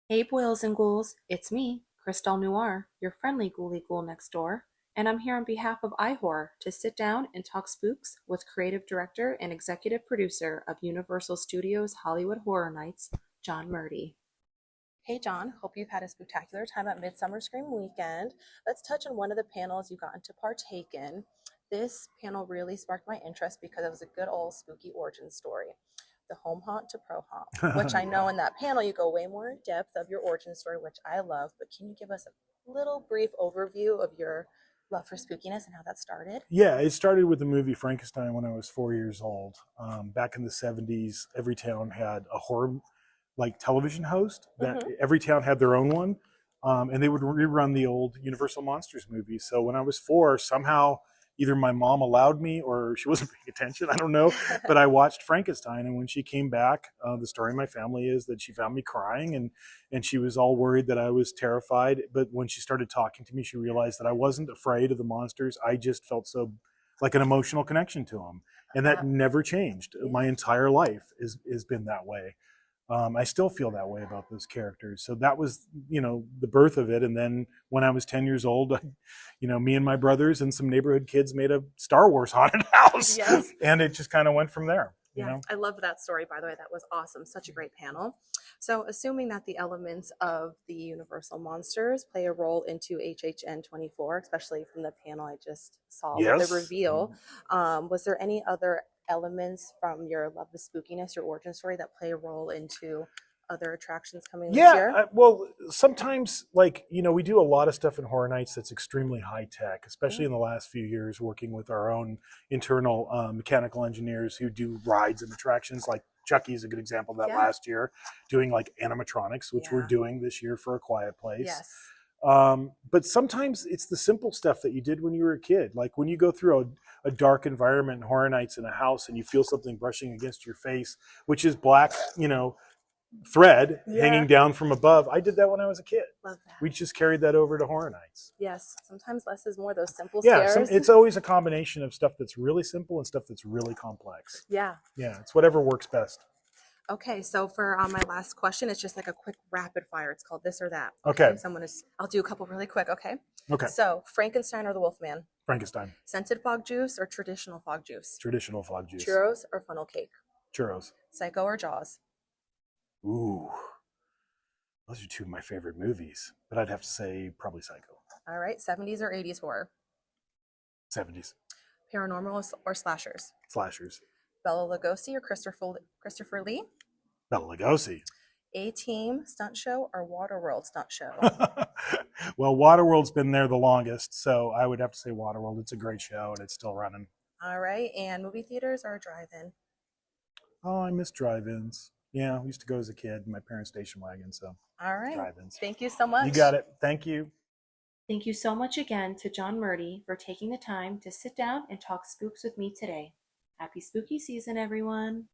Hey boils and ghouls, it's me, Krystale Noir, your friendly ghoulie ghoul next door, and I'm here on behalf of iHorror to sit down and talk spooks with creative director and executive producer of Universal Studios Hollywood Horror Nights, John Murdy. Hey John, hope you've had a spectacular time at Midsummer Scream Weekend. Let's touch on one of the panels you got to partake in. This panel really sparked my interest because it was a good old spooky origin story. The home haunt to pro haunt, which I know in that panel you go way more in depth of your origin story, which I love. But can you give us a little brief overview of your love for spookiness and how that started? Yeah, it started with the movie Frankenstein when I was 4 years old. Back in the 70s, every town had a horror television host that Mm-hmm. every town had their own one. And they would rerun the old Universal Monsters movies. So when I was four, somehow either my mom allowed me or she wasn't paying attention. I don't know. But I watched Frankenstein. And when she came back, the story of my family is that she found me crying and she was all worried that I was terrified. But when she started talking to me, she realized that I wasn't afraid of the monsters. I just felt so like an emotional connection to them. And that never changed. My entire life has been that way. I still feel that way about those characters. So that was, the birth of it. And then when I was 10 years old, me and my brothers and some neighborhood kids made a Star Wars haunted house. Yes. And it just kind of went from there. Yeah, I love that story, by the way. That was awesome. Such a great panel. So, assuming that the elements of the Universal Monsters play a role into HHN 24, especially from the panel I just saw with Yes. the reveal, was there any other elements from your love of spookiness, your origin story, that play a role into other attractions coming this year? Well, sometimes we do a lot of stuff in Horror Nights that's extremely high tech, especially in the last few years, working with our own internal mechanical engineers who do rides and attractions. Like Chucky is a good example of that last year, doing like animatronics, which we're doing this year for A Quiet Place. Yes. But sometimes it's the simple stuff that you did when you were a kid. Like when you go through a dark environment in Horror Nights in a house and you feel something brushing against your face, which is black, thread hanging down from above. I did that when I was a kid. Love that. We just carried that over to Horror Nights. Yes. Sometimes less is more, those simple Yeah, scares. it's always a combination of stuff that's really simple and stuff that's really complex. Yeah. Yeah, it's whatever works best. Okay, so for my last question, it's just like a quick rapid fire. It's called this or that. Okay. So I'll do a couple really quick. Okay. Okay. So Frankenstein or the Wolfman? Frankenstein. Scented fog juice or traditional fog juice? Traditional fog juice. Churros or funnel cake? Churros. Psycho or Jaws? Ooh, those are two of my favorite movies, but I'd have to say probably Psycho. All right, 70s or 80s horror? 70s. Paranormal or slashers? Slashers. Bela Lugosi or Christopher Lee? Bela Lugosi. A-Team stunt show or Waterworld stunt show? Well, Waterworld's been there the longest, so I would have to say Waterworld. It's a great show, and it's still running. All right, and movie theaters or drive-in? Oh, I miss drive-ins. Yeah, we used to go as a kid in my parents' station wagon, so all right. Drive-ins. Thank you so much. You got it. Thank you. Thank you so much again to John Murdy for taking the time to sit down and talk spooks with me today. Happy spooky season, everyone.